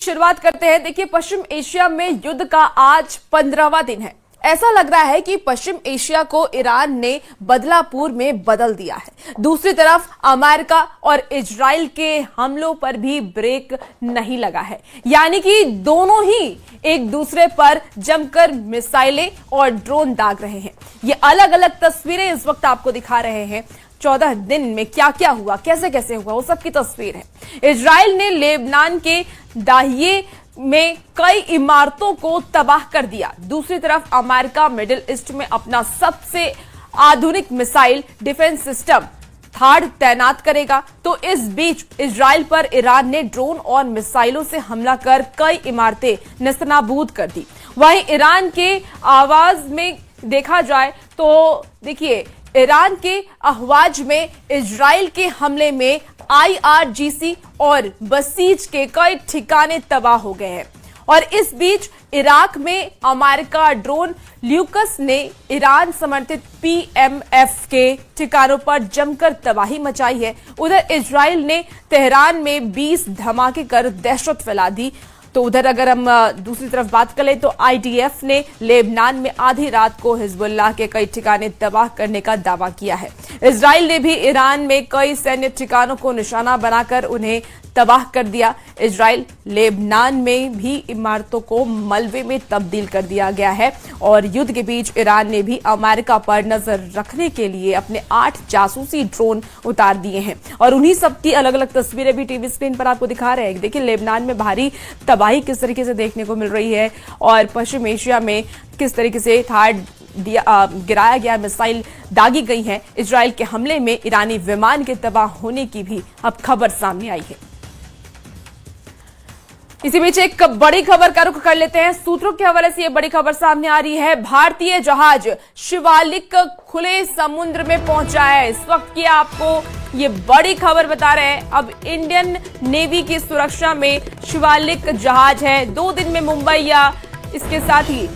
शुरुआत करते हैं। देखिए, पश्चिम एशिया में युद्ध का आज 15वां दिन है। ऐसा लग रहा है कि पश्चिम एशिया को ईरान ने बदलापुर में बदल दिया है। दूसरी तरफ अमेरिका और इजराइल के हमलों पर भी ब्रेक नहीं लगा है, यानी कि दोनों ही एक दूसरे पर जमकर मिसाइलें और ड्रोन दाग रहे हैं। ये अलग अलग तस्वीरें इस वक्त आपको दिखा रहे हैं। 14 दिन में क्या क्या हुआ, कैसे कैसे हुआ, वो सब की तस्वीर है। इजराइल ने लेबनान के दाहिए में कई इमारतों को तबाह कर दिया। दूसरी तरफ अमेरिका मिडिल ईस्ट में अपना सबसे आधुनिक मिसाइल डिफेंस सिस्टम थाड तैनात करेगा। तो इस बीच इजराइल पर ईरान ने ड्रोन और मिसाइलों से हमला कर कई इमारतें नेस्तनाबूद कर दी। वहीं ईरान के आवाज में देखा जाए तो देखिए, ईरान के अहवाज में इजराइल के हमले में IRGC और बसीज के कई ठिकाने तबाह हो गए हैं। और इस बीच इराक में अमेरिका ड्रोन ल्यूकस ने ईरान समर्थित PMF के ठिकानों पर जमकर तबाही मचाई है। उधर इजराइल ने तेहरान में 20 धमाके कर दहशत फैला दी। तो उधर अगर हम दूसरी तरफ बात करें तो IDF ने लेबनान में आधी रात को हिजबुल्लाह के कई ठिकाने तबाह करने का दावा किया है। इजराइल ने भी ईरान में कई सैन्य ठिकानों को निशाना बनाकर उन्हें तबाह कर दिया। इजराइल लेबनान में भी इमारतों को मलबे में तब्दील कर दिया गया है। और युद्ध के बीच ईरान ने भी अमेरिका पर नजर रखने के लिए अपने 8 जासूसी ड्रोन उतार दिए हैं। और उन्हीं सबकी अलग अलग तस्वीरें भी टीवी स्क्रीन पर आपको दिखा रहे हैं। देखिए, लेबनान में भारी तबाही किस तरीके से देखने को मिल रही है और पश्चिम एशिया में किस तरीके से थाड गिराया गया, मिसाइल दागी गई है। इजराइल के हमले में ईरानी विमान के तबाह होने की भी अब खबर सामने आई है। इसी बीच एक बड़ी खबर का रुख कर लेते हैं। सूत्रों के हवाले से यह बड़ी खबर सामने आ रही है। भारतीय जहाज शिवालिक खुले समुद्र में पहुंचा है। इस वक्त की आपको ये बड़ी खबर बता रहे हैं। अब इंडियन नेवी की सुरक्षा में शिवालिक जहाज है। 2 दिन में मुंबई या इसके साथ ही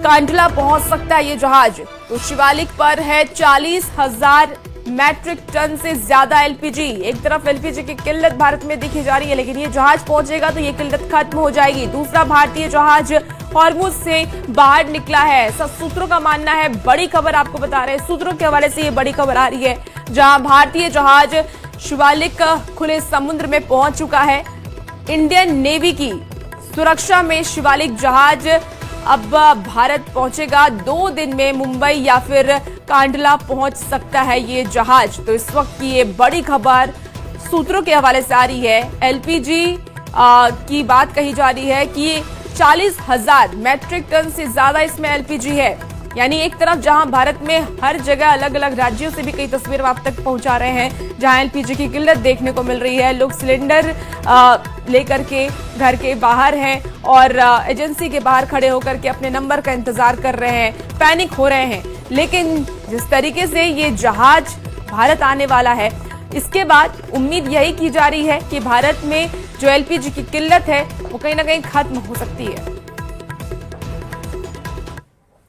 कांडला पहुंच सकता है ये जहाज। तो शिवालिक पर है 40,000 मैट्रिक टन से ज्यादा LPG। एक तरफ LPG की किल्लत भारत में देखी जा रही है, लेकिन ये जहाज पहुंचेगा तो ये किल्लत खत्म हो जाएगी। दूसरा भारतीय जहाज हॉर्मुज से बाहर निकला है, सब सूत्रों का मानना है। बड़ी खबर आपको बता रहे हैं, सूत्रों के हवाले से ये बड़ी खबर आ रही है, जहां भारतीय जहाज शिवालिक खुले समुद्र में पहुंच चुका है। इंडियन नेवी की सुरक्षा में शिवालिक जहाज अब भारत पहुंचेगा। 2 दिन में मुंबई या फिर कांडला पहुंच सकता है ये जहाज। तो इस वक्त की ये बड़ी खबर सूत्रों के हवाले से आ रही है। LPG की बात कही जा रही है कि 40,000 मैट्रिक टन से ज्यादा इसमें LPG है। यानी एक तरफ जहां भारत में हर जगह अलग अलग राज्यों से भी कई तस्वीरें आप तक पहुंचा रहे हैं, जहां LPG की किल्लत देखने को मिल रही है। लोग सिलेंडर लेकर के घर के बाहर हैं और एजेंसी के बाहर खड़े होकर के अपने नंबर का इंतजार कर रहे हैं, पैनिक हो रहे हैं। लेकिन जिस तरीके से ये जहाज भारत आने वाला है, इसके बाद उम्मीद यही की जा रही है कि भारत में जो LPG की किल्लत है वो कहीं ना कहीं खत्म हो सकती है।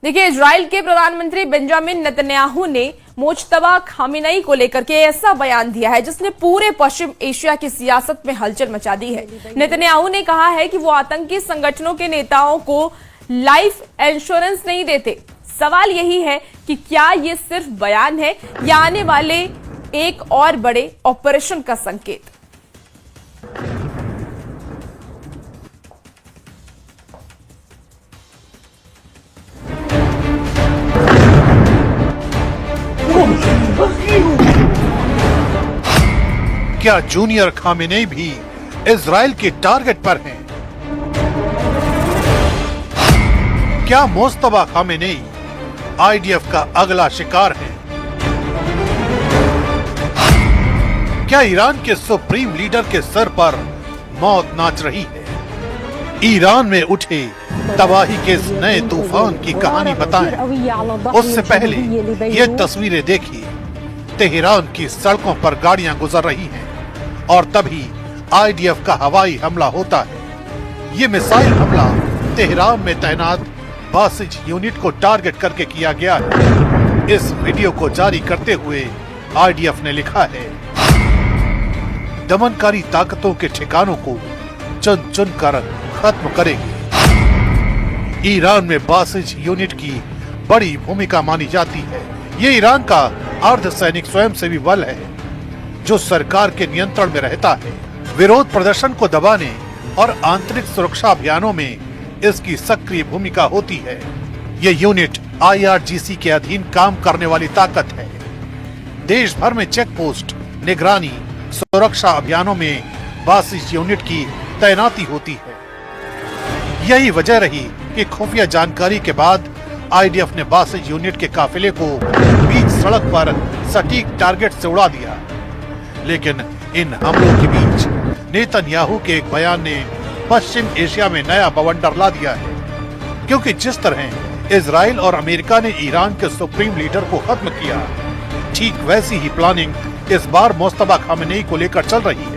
देखिए, इजराइल के प्रधानमंत्री बेंजामिन नेतन्याहू ने मुज्तबा खामेनेई को लेकर के ऐसा बयान दिया है जिसने पूरे पश्चिम एशिया की सियासत में हलचल मचा दी है। नेतन्याहू ने कहा है कि वो आतंकी संगठनों के नेताओं को लाइफ इंश्योरेंस नहीं देते। सवाल यही है कि क्या ये सिर्फ बयान है या आने वाले एक और बड़े ऑपरेशन का संकेत। क्या जूनियर खामेनेई भी इजराइल के टारगेट पर हैं? क्या मुज्तबा खामेनेई IDF का अगला शिकार है? क्या ईरान के सुप्रीम लीडर के सर पर मौत नाच रही है? ईरान में उठे तबाही के इस नए तूफान की कहानी बताएं। उससे पहले ये तस्वीरें देखिए। तेहरान की सड़कों पर गाड़ियां गुजर रही हैं और तभी IDF का हवाई हमला होता है। ये मिसाइल हमला तेहरान में तैनात बासिज यूनिट को टारगेट करके किया गया है। इस वीडियो को जारी करते हुए IDF ने लिखा है, दमनकारी ताकतों के ठिकानों को चुन चुन कर खत्म करेगी। ईरान में बासिज यूनिट की बड़ी भूमिका मानी जाती है। ये ईरान का अर्धसैनिक स्वयंसेवी बल है जो सरकार के नियंत्रण में रहता है। विरोध प्रदर्शन को दबाने और आंतरिक सुरक्षा अभियानों में इसकी सक्रिय भूमिका होती है। ये यूनिट IRGC के अधीन काम करने वाली ताकत है। देश भर में चेक पोस्ट, निगरानी, सुरक्षा अभियानों में बासिज यूनिट की तैनाती होती है। यही वजह रही कि खुफिया जानकारी के बाद IDF ने बासिज यूनिट के काफिले को बीच सड़क पर सटीक टारगेट से उड़ा दिया। लेकिन इन हमलों के बीच नेतन्याहू के एक बयान ने पश्चिम एशिया में नया बवंडर ला दिया है, क्योंकि जिस तरह इजराइल और अमेरिका ने ईरान के सुप्रीम लीडर को खत्म किया, ठीक वैसी ही प्लानिंग इस बार मुस्तफा खामेनेई को लेकर चल रही है।